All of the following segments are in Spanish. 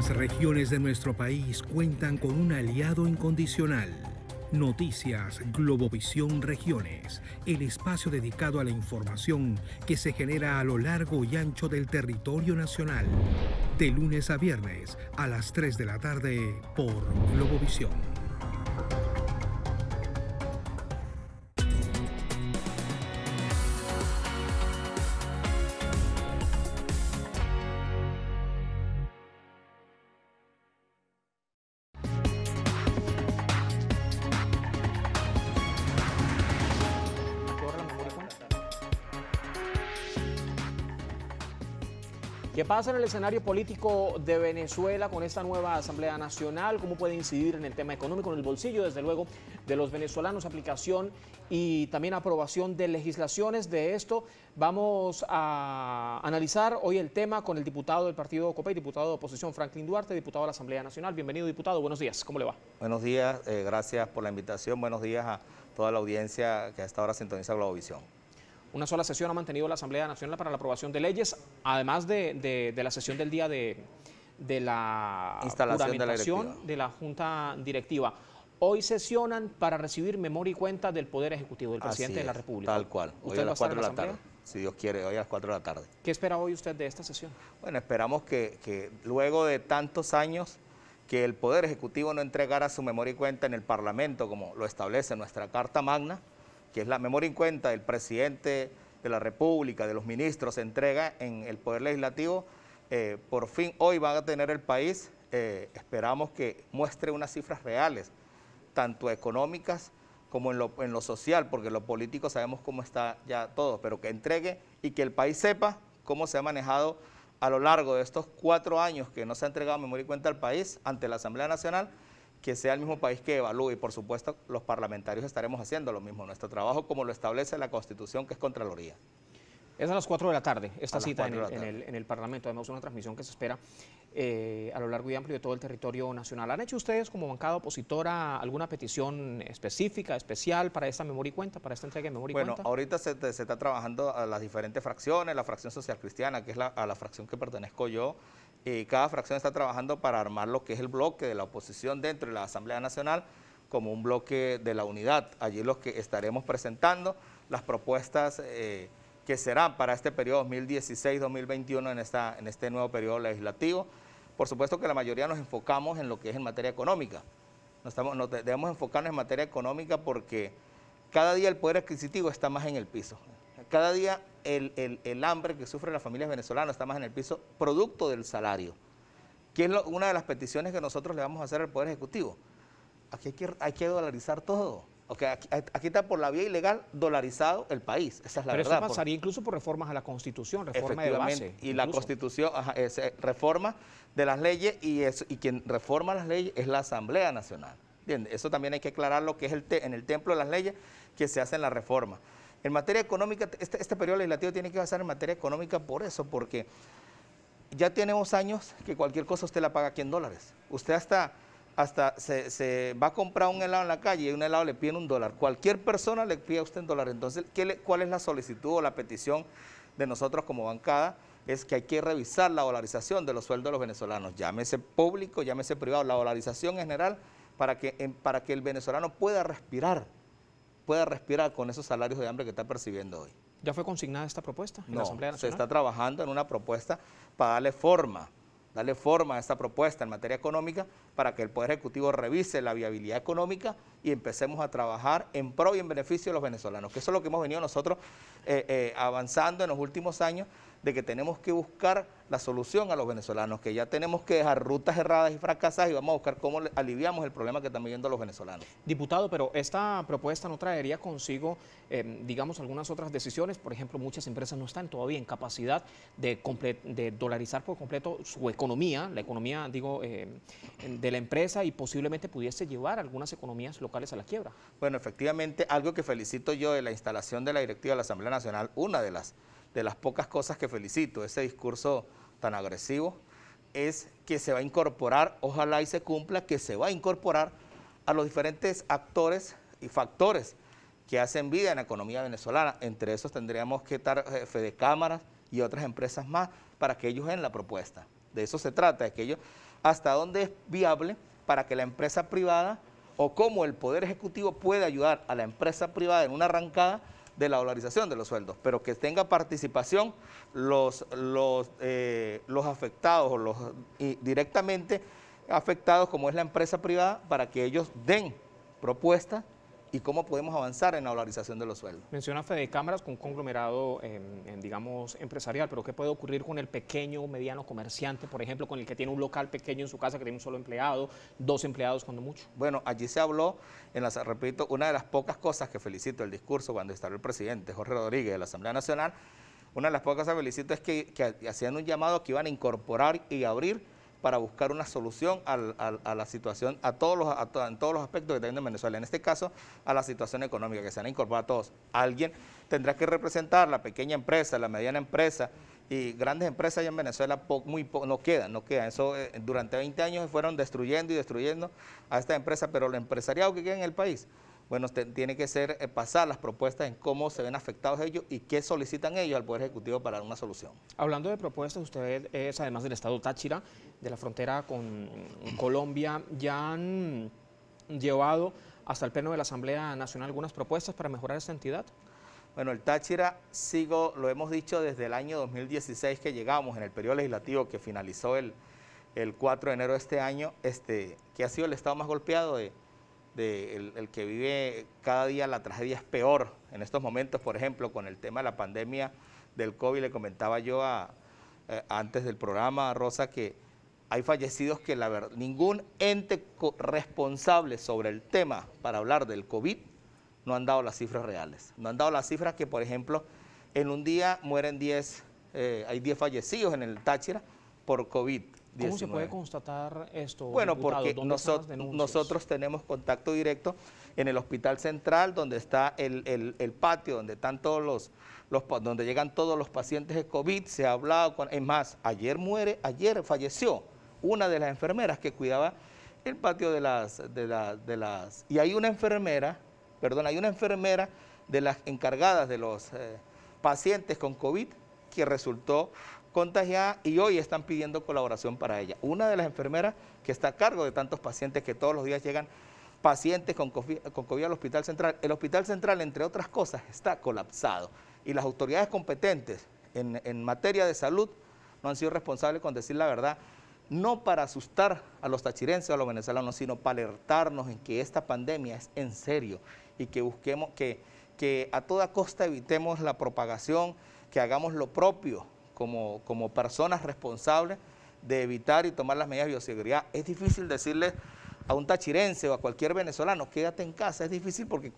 Las regiones de nuestro país cuentan con un aliado incondicional. Noticias Globovisión Regiones, el espacio dedicado a la información que se genera a lo largo y ancho del territorio nacional. De lunes a viernes a las 3 de la tarde por Globovisión. ¿Qué pasa en el escenario político de Venezuela con esta nueva Asamblea Nacional? ¿Cómo puede incidir en el tema económico, en el bolsillo, desde luego, de los venezolanos? Aplicación y también aprobación de legislaciones. De esto vamos a analizar hoy el tema con el diputado del partido COPEI, diputado de oposición Franklin Duarte, diputado de la Asamblea Nacional. Bienvenido, diputado. Buenos días. ¿Cómo le va? Buenos días. Gracias por la invitación. Buenos días a toda la audiencia que a esta hora sintoniza Globovisión. Una sola sesión ha mantenido la Asamblea Nacional para la aprobación de leyes, además de la sesión del día de la juramentación de la Junta Directiva. Hoy sesionan para recibir memoria y cuenta del Poder Ejecutivo, del presidente de la República. Tal cual. Hoy a las 4 de la tarde. Si Dios quiere, hoy a las 4 de la tarde. ¿Qué espera hoy usted de esta sesión? Bueno, esperamos que luego de tantos años que el Poder Ejecutivo no entregara su memoria y cuenta en el Parlamento, como lo establece nuestra Carta Magna, que es la memoria en cuenta del presidente de la República, de los ministros, se entrega en el Poder Legislativo. Por fin hoy va a tener el país, esperamos que muestre unas cifras reales, tanto económicas como en lo social, porque en lo político sabemos cómo está ya todo, pero que entregue y que el país sepa cómo se ha manejado a lo largo de estos 4 años que no se ha entregado memoria y cuenta al país ante la Asamblea Nacional, que sea el mismo país que evalúe, y por supuesto los parlamentarios estaremos haciendo lo mismo, nuestro trabajo como lo establece la Constitución, que es Contraloría. Es a las 4 de la tarde esta cita en el Parlamento, además una transmisión que se espera a lo largo y amplio de todo el territorio nacional. ¿Han hecho ustedes como bancada opositora alguna petición específica, especial para esta memoria y cuenta, para esta entrega de memoria y cuenta? Bueno, ahorita se está trabajando a las diferentes fracciones, la fracción social cristiana, que es a la fracción que pertenezco yo, y cada fracción está trabajando para armar lo que es el bloque de la oposición dentro de la Asamblea Nacional como un bloque de la unidad. Allí los que estaremos presentando las propuestas que serán para este periodo 2016-2021 en este nuevo periodo legislativo. Por supuesto que la mayoría nos enfocamos en lo que es en materia económica. Debemos enfocarnos en materia económica porque cada día el poder adquisitivo está más en el piso. Cada día el hambre que sufre las familias venezolanas está más en el piso, producto del salario. Que es una de las peticiones que nosotros le vamos a hacer al Poder Ejecutivo. Aquí hay que dolarizar todo. Okay, aquí está por la vía ilegal dolarizado el país, esa es la verdad. Pero eso pasaría incluso por reformas a la Constitución, reforma de base. Y la Constitución, es reforma de las leyes, y quien reforma las leyes es la Asamblea Nacional. ¿Entiendes? Eso también hay que aclarar, lo que es en el templo de las leyes que se hacen la reforma. En materia económica, este periodo legislativo tiene que basar en materia económica por eso, porque ya tenemos años que cualquier cosa usted la paga aquí en dólares. Usted hasta se va a comprar un helado en la calle y un helado le piden $1. Cualquier persona le pide a usted $1. Entonces, ¿cuál es la solicitud o la petición de nosotros como bancada? Es que hay que revisar la dolarización de los sueldos de los venezolanos, llámese público, llámese privado, la dolarización en general, para que el venezolano pueda respirar con esos salarios de hambre que está percibiendo hoy. ¿Ya fue consignada esta propuesta en la Asamblea Nacional? Se está trabajando en una propuesta para darle forma a esta propuesta en materia económica, para que el Poder Ejecutivo revise la viabilidad económica y empecemos a trabajar en pro y en beneficio de los venezolanos, que eso es lo que hemos venido nosotros avanzando en los últimos años, de que tenemos que buscar la solución a los venezolanos, que ya tenemos que dejar rutas erradas y fracasadas y vamos a buscar cómo aliviamos el problema que están viviendo los venezolanos. Diputado, pero esta propuesta no traería consigo, digamos, algunas otras decisiones. Por ejemplo, muchas empresas no están todavía en capacidad de dolarizar por completo su economía, la economía, digo, de la empresa, y posiblemente pudiese llevar algunas economías locales a la quiebra. Bueno, efectivamente, algo que felicito yo de la instalación de la directiva de la Asamblea Nacional, una de las pocas cosas que felicito, ese discurso tan agresivo, es que se va a incorporar, ojalá y se cumpla, que se va a incorporar a los diferentes actores y factores que hacen vida en la economía venezolana. Entre esos tendríamos que estar Fedecámaras y otras empresas más, para que ellos den la propuesta. De eso se trata, de que ellos hasta dónde es viable para que la empresa privada o cómo el Poder Ejecutivo puede ayudar a la empresa privada en una arrancada de la dolarización de los sueldos, pero que tenga participación los afectados o los directamente afectados, como es la empresa privada, para que ellos den propuestas y cómo podemos avanzar en la dolarización de los sueldos. Menciona Fede Cámaras con un conglomerado, digamos, empresarial, pero ¿qué puede ocurrir con el pequeño o mediano comerciante, por ejemplo, con el que tiene un local pequeño en su casa, que tiene un solo empleado, 2 empleados cuando mucho? Bueno, allí se habló, repito, una de las pocas cosas que felicito el discurso cuando instaló el presidente Jorge Rodríguez de la Asamblea Nacional, una de las pocas cosas que felicito es que hacían un llamado que iban a incorporar y abrir para buscar una solución a la situación, en todos los aspectos que tienen en Venezuela. En este caso, a la situación económica, que se han incorporado a todos. Alguien tendrá que representar la pequeña empresa, la mediana empresa, y grandes empresas allá en Venezuela no quedan. Eso durante 20 años fueron destruyendo y destruyendo a esta empresa, pero el empresariado que queda en el país, bueno, tiene que ser pasar las propuestas en cómo se ven afectados ellos y qué solicitan ellos al Poder Ejecutivo para dar una solución. Hablando de propuestas, usted es, además del estado Táchira, de la frontera con Colombia, ya han llevado hasta el Pleno de la Asamblea Nacional algunas propuestas para mejorar esta entidad. Bueno, el Táchira, lo hemos dicho desde el año 2016 que llegamos en el periodo legislativo que finalizó el 4 de enero de este año, que ha sido el estado más golpeado el que vive cada día. La tragedia es peor en estos momentos, por ejemplo, con el tema de la pandemia del COVID. Le comentaba yo antes del programa a Rosa que hay fallecidos que la verdad, ningún ente responsable sobre el tema para hablar del COVID no han dado las cifras reales. No han dado las cifras que, por ejemplo, en un día mueren hay 10 fallecidos en el Táchira por COVID-19. ¿Cómo se puede constatar esto? Bueno, diputado? porque nosotros tenemos contacto directo en el Hospital Central, donde está el patio, donde están donde llegan todos los pacientes de COVID. Se ha hablado es más, ayer falleció una de las enfermeras que cuidaba el patio y hay una enfermera de las encargadas de los pacientes con COVID que resultó contagiada y hoy están pidiendo colaboración para ella. Una de las enfermeras que está a cargo de tantos pacientes que todos los días llegan pacientes con COVID al Hospital Central. El Hospital Central, entre otras cosas, está colapsado y las autoridades competentes en materia de salud no han sido responsables con decir la verdad, no para asustar a los tachirenses o a los venezolanos, sino para alertarnos en que esta pandemia es en serio y que busquemos que a toda costa evitemos la propagación, que hagamos lo propio como personas responsables de evitar y tomar las medidas de bioseguridad. Es difícil decirle a un tachirense o a cualquier venezolano, quédate en casa, es difícil porque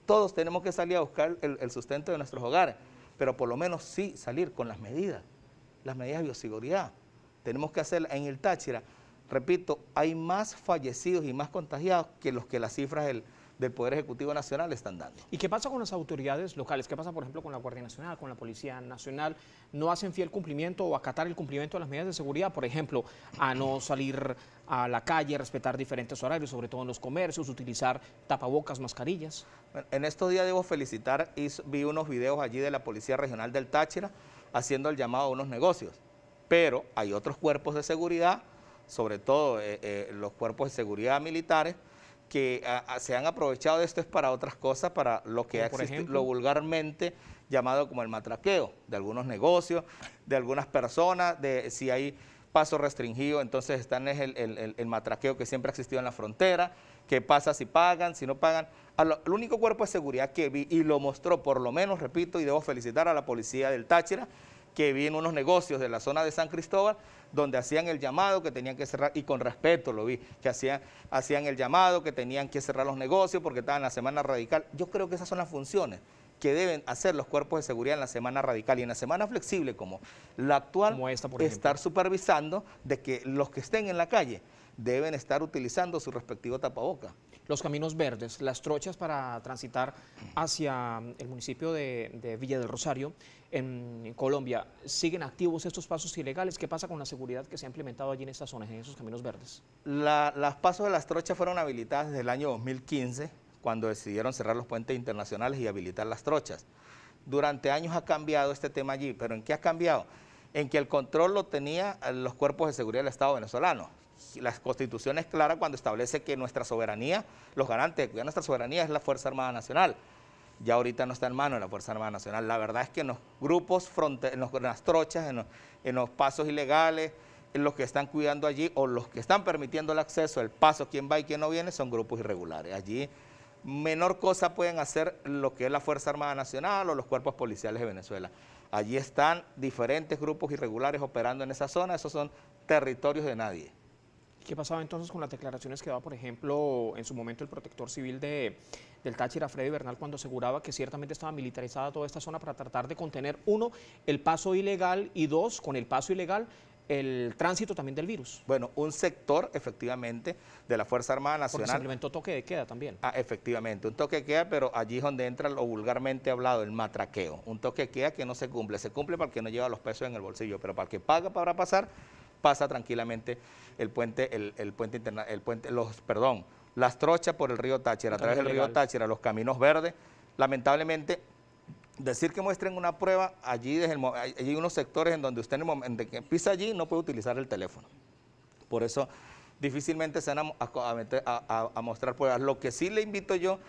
todos tenemos que salir a buscar el sustento de nuestros hogares, pero por lo menos sí salir con las medidas de bioseguridad. Tenemos que hacer en el Táchira, repito, hay más fallecidos y más contagiados que los que las cifras del Poder Ejecutivo Nacional están dando. ¿Y qué pasa con las autoridades locales? ¿Qué pasa, por ejemplo, con la Guardia Nacional, con la Policía Nacional? ¿No hacen fiel cumplimiento o acatar el cumplimiento de las medidas de seguridad? Por ejemplo, a no salir a la calle, respetar diferentes horarios, sobre todo en los comercios, utilizar tapabocas, mascarillas. Bueno, en estos días debo felicitar, vi unos videos allí de la Policía Regional del Táchira haciendo el llamado a unos negocios, pero hay otros cuerpos de seguridad, sobre todo los cuerpos de seguridad militares, que se han aprovechado de esto es para otras cosas, para lo que ha existido, lo vulgarmente llamado como el matraqueo de algunos negocios, de algunas personas, si hay paso restringido, entonces están el matraqueo que siempre ha existido en la frontera, qué pasa si pagan, si no pagan. El único cuerpo de seguridad que vi, y lo mostró por lo menos, repito, y debo felicitar a la policía del Táchira, que vi en unos negocios de la zona de San Cristóbal, donde hacían el llamado que tenían que cerrar, y con respeto lo vi, que hacían el llamado que tenían que cerrar los negocios porque estaban en la semana radical. Yo creo que esas son las funciones que deben hacer los cuerpos de seguridad en la semana radical y en la semana flexible como la actual, como esta, por ejemplo, estar supervisando de que los que estén en la calle deben estar utilizando su respectivo tapaboca. Los caminos verdes, las trochas para transitar hacia el municipio de Villa del Rosario, en Colombia, ¿siguen activos estos pasos ilegales? ¿Qué pasa con la seguridad que se ha implementado allí en estas zonas, en esos caminos verdes? Los pasos de las trochas fueron habilitadas desde el año 2015, cuando decidieron cerrar los puentes internacionales y habilitar las trochas. Durante años ha cambiado este tema allí, pero ¿en qué ha cambiado? En que el control lo tenía los cuerpos de seguridad del Estado venezolano. La Constitución es clara cuando establece que nuestra soberanía, los garantes de cuidar nuestra soberanía es la Fuerza Armada Nacional. Ya ahorita no está en manos de la Fuerza Armada Nacional. La verdad es que en los grupos, en las trochas, en los pasos ilegales, en los que están cuidando allí o los que están permitiendo el acceso, el paso, quién va y quién no viene, son grupos irregulares. Allí menor cosa pueden hacer lo que es la Fuerza Armada Nacional o los cuerpos policiales de Venezuela. Allí están diferentes grupos irregulares operando en esa zona, esos son territorios de nadie. ¿Qué pasaba entonces con las declaraciones que daba, por ejemplo, en su momento el protector civil del Táchira, Freddy Bernal, cuando aseguraba que ciertamente estaba militarizada toda esta zona para tratar de contener, uno, el paso ilegal y dos, con el paso ilegal, el tránsito también del virus? Bueno, un sector, efectivamente, de la Fuerza Armada Nacional. Porque se implementó toque de queda también. Efectivamente, un toque de queda, pero allí es donde entra lo vulgarmente hablado, el matraqueo. Un toque de queda que no se cumple para el que no lleva los pesos en el bolsillo, pero para el que paga para pasar, pasa tranquilamente las trochas por el río Táchira, a través del río Táchira, los caminos verdes. Lamentablemente, decir que muestren una prueba, allí hay unos sectores en donde usted en el momento en que pisa allí no puede utilizar el teléfono. Por eso difícilmente se van a mostrar pruebas. Lo que sí le invito yo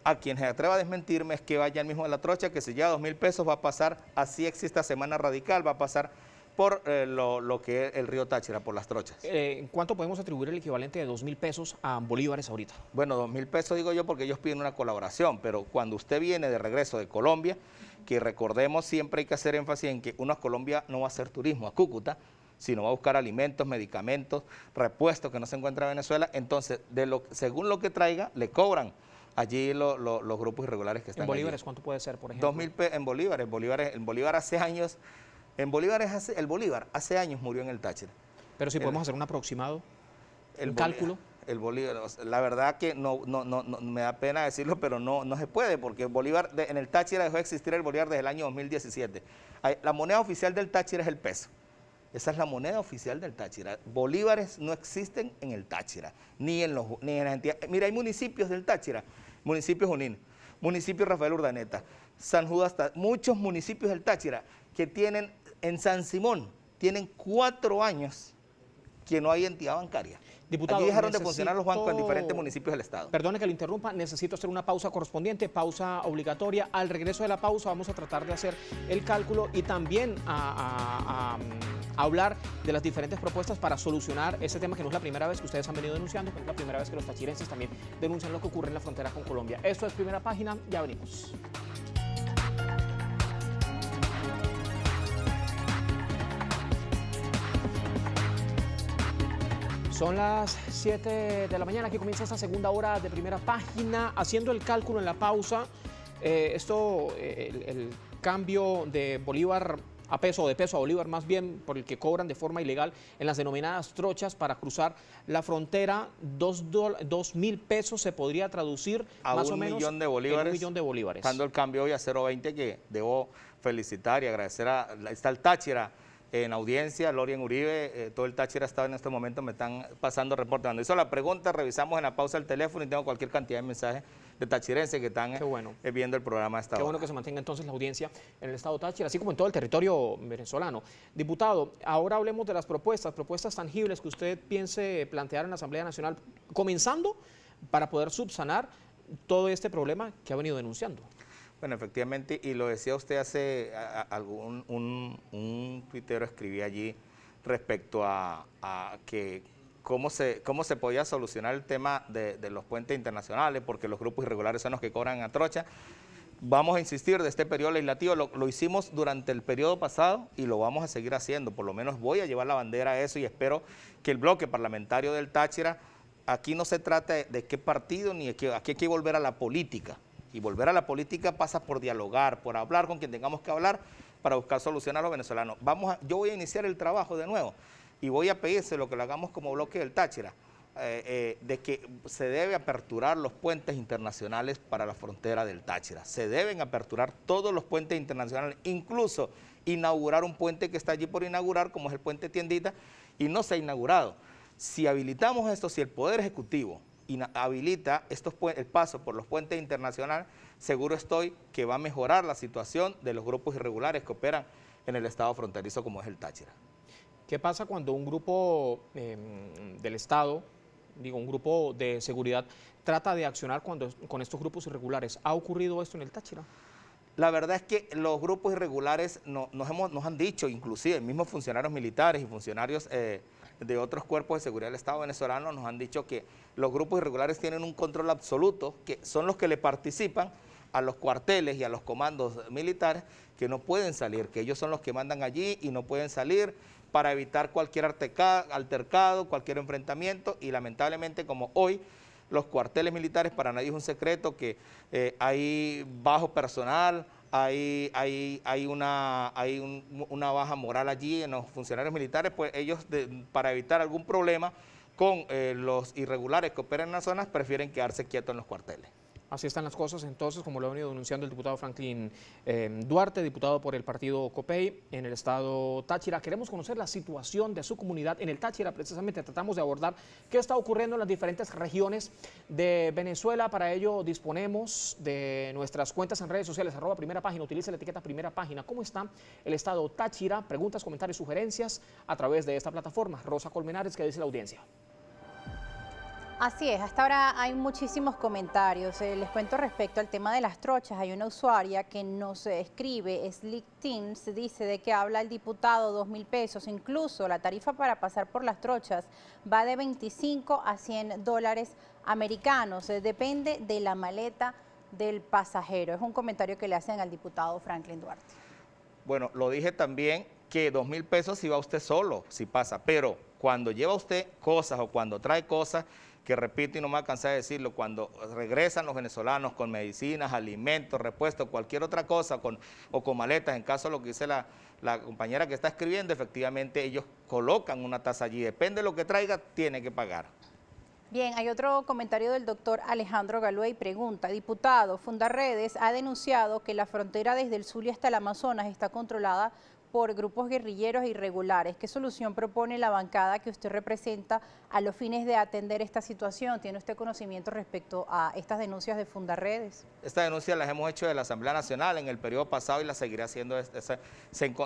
a quien se atreva a desmentirme es que vaya mismo a la trocha, que si lleva 2.000 pesos va a pasar, así exista Semana Radical, va a pasar por lo que es el río Táchira, por las trochas. ¿Cuánto podemos atribuir el equivalente de 2.000 pesos a bolívares ahorita? Bueno, 2.000 pesos digo yo porque ellos piden una colaboración, pero cuando usted viene de regreso de Colombia, que recordemos, siempre hay que hacer énfasis en que uno a Colombia no va a hacer turismo, a Cúcuta, sino va a buscar alimentos, medicamentos, repuestos que no se encuentran en Venezuela, entonces según lo que traiga, le cobran allí los grupos irregulares que están ¿En bolívares allí. ¿Cuánto puede ser, por ejemplo? 2.000 pesos en bolívar hace años. El Bolívar hace años murió en el Táchira. Pero si podemos hacer un aproximado, un cálculo. El Bolívar, la verdad que no me da pena decirlo, pero no se puede, porque el Bolívar en el Táchira dejó de existir el Bolívar desde el año 2017. La moneda oficial del Táchira es el peso. Esa es la moneda oficial del Táchira. Bolívares no existen en el Táchira, ni en las entidades. Mira, hay municipios del Táchira, municipio Junín, municipio Rafael Urdaneta, San Judas, muchos municipios del Táchira que tienen, en San Simón, tienen 4 años que no hay entidad bancaria. Diputado, allí dejaron de funcionar los bancos en diferentes municipios del estado. Perdone que lo interrumpa, necesito hacer una pausa correspondiente, pausa obligatoria. Al regreso de la pausa vamos a tratar de hacer el cálculo y también a hablar de las diferentes propuestas para solucionar ese tema que no es la primera vez que ustedes han venido denunciando, pero es la primera vez que los tachirenses también denuncian lo que ocurre en la frontera con Colombia. Esto es Primera Página, ya venimos. Son las 7 de la mañana, aquí comienza esta segunda hora de Primera Página, haciendo el cálculo en la pausa. El cambio de bolívar a peso, o de peso a bolívar más bien, por el que cobran de forma ilegal en las denominadas trochas para cruzar la frontera, 2.000 pesos se podría traducir a más o menos en $1 millón de bolívares. Dando el cambio hoy a 0.20, que debo felicitar y agradecer está el Táchira en audiencia, Lorien Uribe, todo el Táchira está en este momento, me están pasando reportes. Cuando hizo la pregunta, revisamos en la pausa el teléfono y tengo cualquier cantidad de mensajes de tachirenses que están viendo el programa hasta ahora. Qué bueno que se mantenga entonces la audiencia en el estado Táchira, así como en todo el territorio venezolano. Diputado, ahora hablemos de las propuestas tangibles que usted piense plantear en la Asamblea Nacional, comenzando para poder subsanar todo este problema que ha venido denunciando. Bueno, efectivamente, y lo decía usted hace un tuitero escribía allí respecto a que cómo se podía solucionar el tema de los puentes internacionales, porque los grupos irregulares son los que cobran a trocha. Vamos a insistir de este periodo legislativo, lo hicimos durante el periodo pasado y lo vamos a seguir haciendo, por lo menos voy a llevar la bandera a eso y espero que el bloque parlamentario del Táchira, aquí no se trata de qué partido, ni aquí hay que volver a la política. Y volver a la política pasa por dialogar, por hablar con quien tengamos que hablar para buscar soluciones a los venezolanos. Yo voy a iniciar el trabajo de nuevo y voy a pedirse lo que lo hagamos como bloque del Táchira, de que se debe aperturar los puentes internacionales para la frontera del Táchira. Se deben aperturar todos los puentes internacionales, incluso inaugurar un puente que está allí por inaugurar, como es el puente Tiendita, y no se ha inaugurado. Si habilitamos esto, si el Poder Ejecutivo habilita el paso por los puentes internacionales, seguro estoy que va a mejorar la situación de los grupos irregulares que operan en el estado fronterizo como es el Táchira. ¿Qué pasa cuando un grupo del Estado, digo, un grupo de seguridad, trata de accionar con estos grupos irregulares? ¿Ha ocurrido esto en el Táchira? La verdad es que los grupos irregulares nos han dicho, inclusive mismos funcionarios militares y funcionarios de otros cuerpos de seguridad del Estado venezolano nos han dicho que los grupos irregulares tienen un control absoluto, que son los que le participan a los cuarteles y a los comandos militares, que no pueden salir, que ellos son los que mandan allí y no pueden salir para evitar cualquier altercado, cualquier enfrentamiento, y lamentablemente como hoy los cuarteles militares, para nadie es un secreto que hay bajo personal, hay una baja moral allí en los funcionarios militares, pues ellos para evitar algún problema con los irregulares que operan en las zonas prefieren quedarse quietos en los cuarteles. Así están las cosas entonces, como lo ha venido denunciando el diputado Franklin Duarte, diputado por el partido COPEI en el estado Táchira. Queremos conocer la situación de su comunidad en el Táchira. Precisamente tratamos de abordar qué está ocurriendo en las diferentes regiones de Venezuela. Para ello disponemos de nuestras cuentas en redes sociales, @primera página, utilice la etiqueta Primera Página. ¿Cómo está el estado Táchira? Preguntas, comentarios, sugerencias a través de esta plataforma. Rosa Colmenares, ¿qué dice la audiencia? Así es, hasta ahora hay muchísimos comentarios. Les cuento respecto al tema de las trochas. Hay una usuaria que nos escribe, Slick Teams, dice de que habla el diputado 2.000 pesos. Incluso la tarifa para pasar por las trochas va de 25 a 100 dólares americanos. Depende de la maleta del pasajero. Es un comentario que le hacen al diputado Franklin Duarte. Bueno, lo dije también que 2.000 pesos si va usted solo, si pasa, pero cuando lleva usted cosas o cuando trae cosas, que repito y no me voy a cansar de decirlo, cuando regresan los venezolanos con medicinas, alimentos, repuestos, cualquier otra cosa, o con maletas, en caso de lo que dice la compañera que está escribiendo, efectivamente ellos colocan una tasa allí, depende de lo que traiga, tiene que pagar. Bien, hay otro comentario del doctor Alejandro Galúa y pregunta, diputado, Fundarredes ha denunciado que la frontera desde el Zulia hasta el Amazonas está controlada por grupos guerrilleros irregulares. ¿Qué solución propone la bancada que usted representa a los fines de atender esta situación? ¿Tiene usted conocimiento respecto a estas denuncias de Fundarredes? Estas denuncias las hemos hecho de la Asamblea Nacional en el periodo pasado y las seguiré haciendo.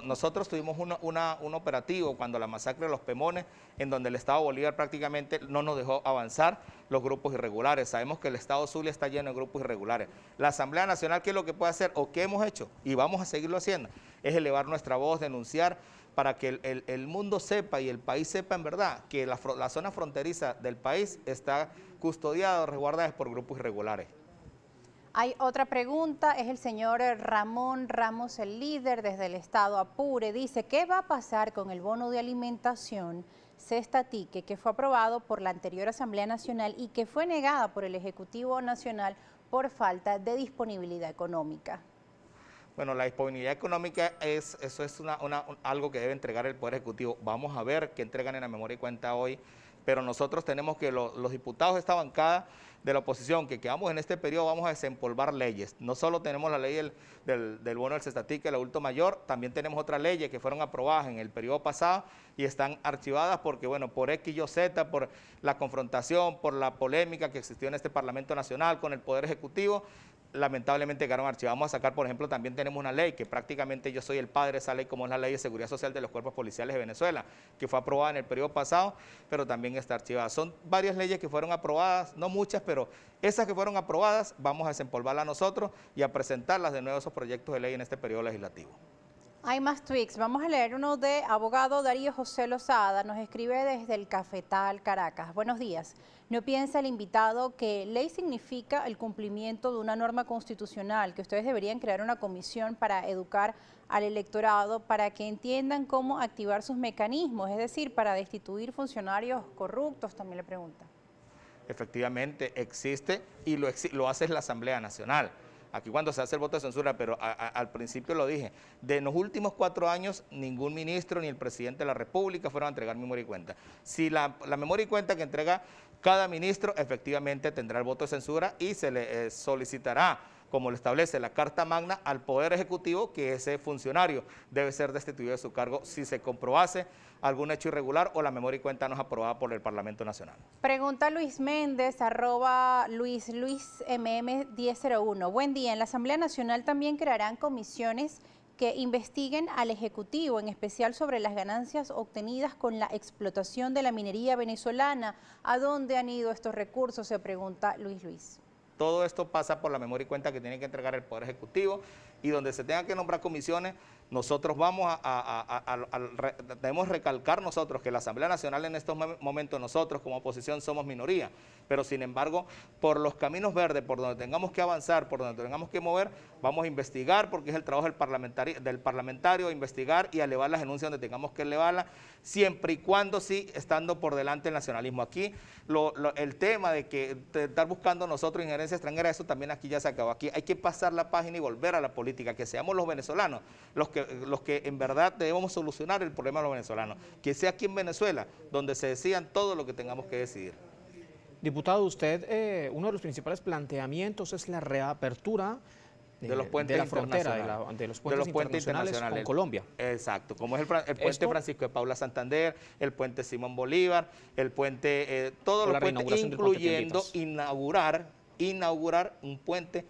Nosotros tuvimos un operativo cuando la masacre de los Pemones, en donde el Estado Bolívar prácticamente no nos dejó avanzar los grupos irregulares. Sabemos que el Estado Zulia está lleno de grupos irregulares. La Asamblea Nacional, ¿qué es lo que puede hacer o qué hemos hecho? Y vamos a seguirlo haciendo. Es elevar nuestra voz, denunciar, para que el mundo sepa y el país sepa en verdad que la zona fronteriza del país está custodiada o resguardada por grupos irregulares. Hay otra pregunta, es el señor Ramón Ramos, el líder desde el estado Apure. Dice, ¿qué va a pasar con el bono de alimentación Cestatique que fue aprobado por la anterior Asamblea Nacional y que fue negada por el Ejecutivo Nacional por falta de disponibilidad económica? Bueno, la disponibilidad económica eso es algo que debe entregar el Poder Ejecutivo. Vamos a ver qué entregan en la memoria y cuenta hoy, pero nosotros tenemos que los diputados de esta bancada de la oposición que quedamos en este periodo vamos a desempolvar leyes. No solo tenemos la ley del bono del Cestatique, el adulto mayor, también tenemos otras leyes que fueron aprobadas en el periodo pasado y están archivadas porque, bueno, por X y Z, por la confrontación, por la polémica que existió en este Parlamento Nacional con el Poder Ejecutivo, lamentablemente quedaron archivadas. Vamos a sacar, por ejemplo, también tenemos una ley que prácticamente yo soy el padre de esa ley, como es la Ley de Seguridad Social de los Cuerpos Policiales de Venezuela, que fue aprobada en el periodo pasado, pero también está archivada. Son varias leyes que fueron aprobadas, no muchas, pero esas que fueron aprobadas vamos a desempolvarlas nosotros y a presentarlas de nuevo esos proyectos de ley en este periodo legislativo. Hay más tweets. Vamos a leer uno de abogado Darío José Lozada. Nos escribe desde el Cafetal, Caracas. Buenos días. ¿No piensa el invitado que ley significa el cumplimiento de una norma constitucional, que ustedes deberían crear una comisión para educar al electorado para que entiendan cómo activar sus mecanismos, es decir, para destituir funcionarios corruptos? También le pregunta. Efectivamente existe y lo hace la Asamblea Nacional. Aquí cuando se hace el voto de censura, pero al principio lo dije, de los últimos 4 años ningún ministro ni el presidente de la República fueron a entregar memoria y cuenta. Si la memoria y cuenta que entrega cada ministro efectivamente tendrá el voto de censura y se le solicitará, como lo establece la Carta Magna, al Poder Ejecutivo que ese funcionario debe ser destituido de su cargo si se comprobase algún hecho irregular o la memoria y cuenta no es aprobada por el Parlamento Nacional. Pregunta Luis Méndez, @LuisMM1001. Buen día, en la Asamblea Nacional también crearán comisiones que investiguen al Ejecutivo, en especial sobre las ganancias obtenidas con la explotación de la minería venezolana. ¿A dónde han ido estos recursos?, se pregunta Luis. Todo esto pasa por la memoria y cuenta que tiene que entregar el Poder Ejecutivo, y donde se tengan que nombrar comisiones, nosotros vamos debemos recalcar nosotros que la Asamblea Nacional en estos momentos, nosotros como oposición somos minoría, pero sin embargo, por los caminos verdes, por donde tengamos que avanzar, por donde tengamos que mover, vamos a investigar, porque es el trabajo del parlamentario, investigar y elevar las denuncias donde tengamos que elevarlas, siempre y cuando sí, estando por delante el nacionalismo. Aquí el tema de estar buscando nosotros injerencia extranjera, eso también aquí ya se acabó. Aquí hay que pasar la página y volver a la política, que seamos los venezolanos los que en verdad debemos solucionar el problema de los venezolanos, que sea aquí en Venezuela donde se decidan todo lo que tengamos que decidir. Diputado, usted, uno de los principales planteamientos es la reapertura de los puentes de la frontera, de los puentes internacionales con Colombia. Exacto, como es el puente Francisco de Paula Santander, el puente Simón Bolívar, el puente, todos los puentes, incluyendo inaugurar un puente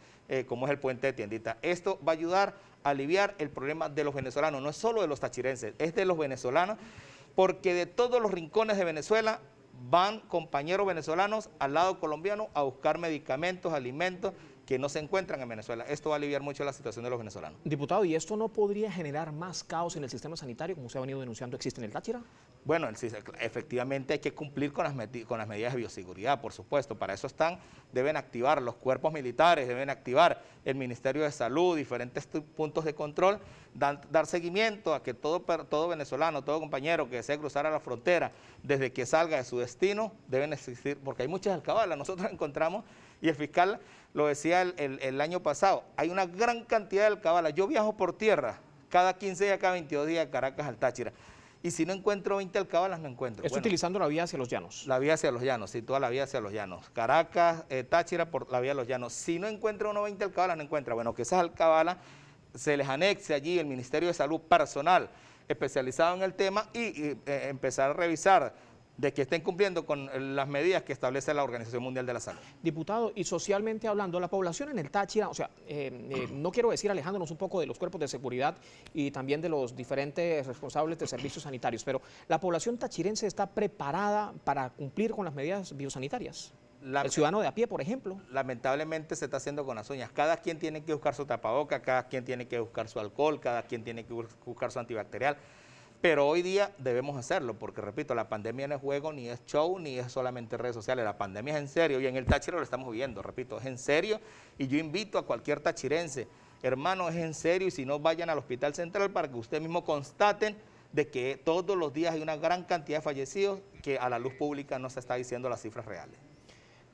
como es el puente de Tiendita. Esto va a ayudar a aliviar el problema de los venezolanos, no es solo de los tachirenses, es de los venezolanos, porque de todos los rincones de Venezuela van compañeros venezolanos al lado colombiano a buscar medicamentos, alimentos que no se encuentran en Venezuela. Esto va a aliviar mucho la situación de los venezolanos. Diputado, ¿y esto no podría generar más caos en el sistema sanitario, como se ha venido denunciando existe en el Táchira? Bueno, efectivamente hay que cumplir con las medidas de bioseguridad, por supuesto. Para eso deben activar los cuerpos militares, deben activar el Ministerio de Salud, diferentes puntos de control, dar seguimiento a que todo venezolano, todo compañero que desee cruzar a la frontera, desde que salga de su destino, deben existir, porque hay muchas alcabalas. Nosotros encontramos, y el fiscal lo decía el año pasado, hay una gran cantidad de alcabalas. Yo viajo por tierra cada 15 días, cada 22 días de Caracas al Táchira, y si no encuentro 20 alcabalas, no encuentro. ¿Esto utilizando la vía hacia los llanos? La vía hacia los llanos, sí, toda la vía hacia los llanos. Caracas, Táchira, por la vía de los llanos. Si no encuentra uno 20 alcabalas, no encuentra. Bueno, que esas alcabalas se les anexe allí el Ministerio de Salud personal especializado en el tema y empezar a revisar de que estén cumpliendo con las medidas que establece la Organización Mundial de la Salud. Diputado, y socialmente hablando, la población en el Táchira, o sea, no quiero decir alejándonos un poco de los cuerpos de seguridad y también de los diferentes responsables de servicios sanitarios, pero ¿la población tachirense está preparada para cumplir con las medidas biosanitarias? El ciudadano de a pie, por ejemplo. Lamentablemente se está haciendo con las uñas. Cada quien tiene que buscar su tapaboca, cada quien tiene que buscar su alcohol, cada quien tiene que buscar su antibacterial. Pero hoy día debemos hacerlo, porque repito, la pandemia no es juego, ni es show, ni es solamente redes sociales. La pandemia es en serio y en el Táchira lo estamos viviendo, repito, es en serio. Y yo invito a cualquier tachirense, hermano, es en serio, y si no, vayan al Hospital Central para que ustedes mismos constaten de que todos los días hay una gran cantidad de fallecidos que a la luz pública no se está diciendo las cifras reales.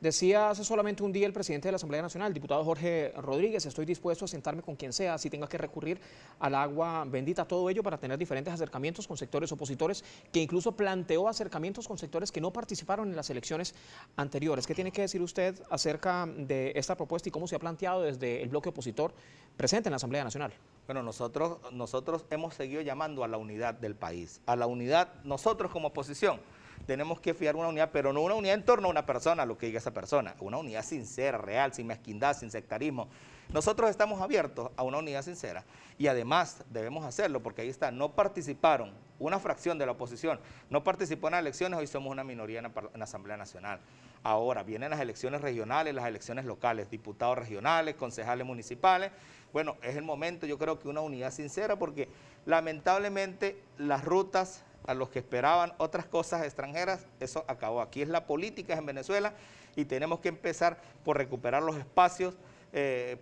Decía hace solamente un día el presidente de la Asamblea Nacional, el diputado Jorge Rodríguez, estoy dispuesto a sentarme con quien sea, si tenga que recurrir al agua bendita, todo ello para tener diferentes acercamientos con sectores opositores, que incluso planteó acercamientos con sectores que no participaron en las elecciones anteriores. ¿Qué tiene que decir usted acerca de esta propuesta y cómo se ha planteado desde el bloque opositor presente en la Asamblea Nacional? Bueno, nosotros hemos seguido llamando a la unidad del país, a la unidad, nosotros como oposición. Tenemos que fiar una unidad, pero no una unidad en torno a una persona, lo que diga esa persona, una unidad sincera, real, sin mezquindad, sin sectarismo. Nosotros estamos abiertos a una unidad sincera y además debemos hacerlo porque ahí está, no participaron, una fracción de la oposición no participó en las elecciones, hoy somos una minoría en la Asamblea Nacional. Ahora vienen las elecciones regionales, las elecciones locales, diputados regionales, concejales municipales. Bueno, es el momento, yo creo que una unidad sincera porque lamentablemente las rutas a los que esperaban otras cosas extranjeras, eso acabó. Aquí es la política en Venezuela y tenemos que empezar por recuperar los espacios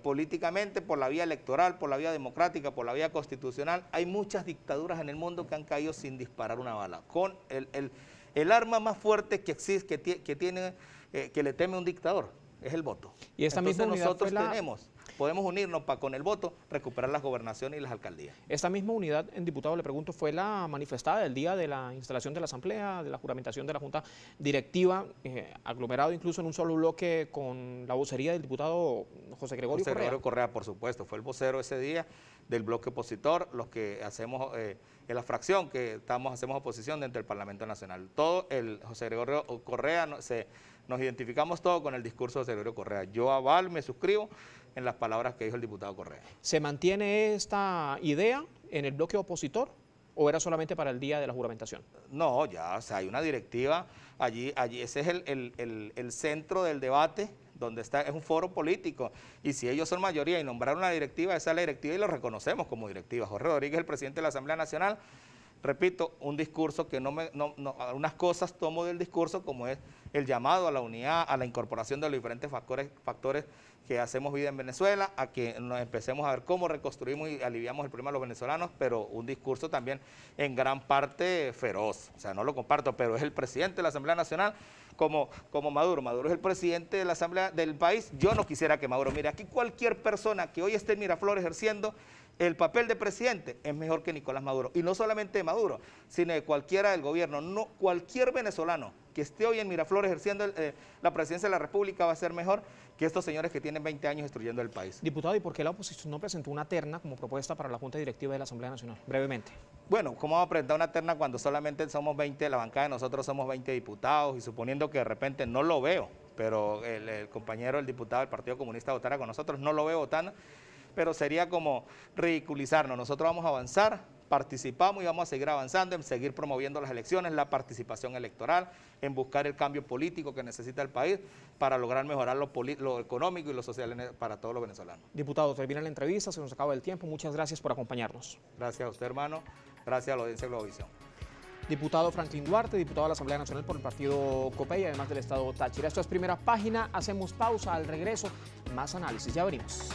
políticamente, por la vía electoral, por la vía democrática, por la vía constitucional. Hay muchas dictaduras en el mundo que han caído sin disparar una bala, con el arma más fuerte que existe, que le teme un dictador, es el voto. Y esta Entonces misma nosotros podemos unirnos para con el voto recuperar las gobernaciones y las alcaldías. Esta misma unidad, diputado, le pregunto, ¿fue la manifestada el día de la instalación de la Asamblea, de la juramentación de la Junta Directiva, aglomerado incluso en un solo bloque con la vocería del diputado José Gregorio Correa? José Gregorio Correa, por supuesto, fue el vocero ese día del bloque opositor, los que hacemos en la fracción que hacemos oposición dentro del Parlamento Nacional. Todo el José Gregorio Correa nos identificamos todos con el discurso de Gregorio Correa. Yo avalo y me suscribo en las palabras que dijo el diputado Correa. ¿Se mantiene esta idea en el bloque opositor o era solamente para el día de la juramentación? No, ya, o sea, hay una directiva, allí ese es el centro del debate, donde está, es un foro político, y si ellos son mayoría y nombraron una directiva, esa es la directiva y lo reconocemos como directiva. Jorge Rodríguez, el presidente de la Asamblea Nacional, repito, un discurso que algunas cosas tomo del discurso, como es el llamado a la unidad, a la incorporación de los diferentes factores que hacemos vida en Venezuela, a que nos empecemos a ver cómo reconstruimos y aliviamos el problema de los venezolanos, pero un discurso también en gran parte feroz. O sea, no lo comparto, pero es el presidente de la Asamblea Nacional como Maduro. Maduro es el presidente de la Asamblea del país. Yo no quisiera que Maduro, mire, aquí cualquier persona que hoy esté en Miraflores ejerciendo el papel de presidente es mejor que Nicolás Maduro. Y no solamente de Maduro, sino de cualquiera del gobierno. No, cualquier venezolano que esté hoy en Miraflores ejerciendo la presidencia de la República va a ser mejor que estos señores que tienen 20 años destruyendo el país. Diputado, ¿y por qué la oposición no presentó una terna como propuesta para la Junta Directiva de la Asamblea Nacional? Brevemente. Bueno, ¿cómo vamos a presentar una terna cuando solamente somos 20, la bancada de nosotros somos 20 diputados y suponiendo que de repente no lo veo, pero el compañero, el diputado del Partido Comunista votara con nosotros, no lo veo votando, pero sería como ridiculizarnos. Nosotros vamos a avanzar, participamos y vamos a seguir avanzando en seguir promoviendo las elecciones, la participación electoral, en buscar el cambio político que necesita el país para lograr mejorar lo económico y lo social para todos los venezolanos. Diputado, termina la entrevista, se nos acaba el tiempo. Muchas gracias por acompañarnos. Gracias a usted, hermano. Gracias a la audiencia de Globovisión. Diputado Franklin Duarte, diputado de la Asamblea Nacional por el partido COPEI, además del Estado Táchira. Esto es Primera Página. Hacemos pausa, al regreso, más análisis. Ya venimos.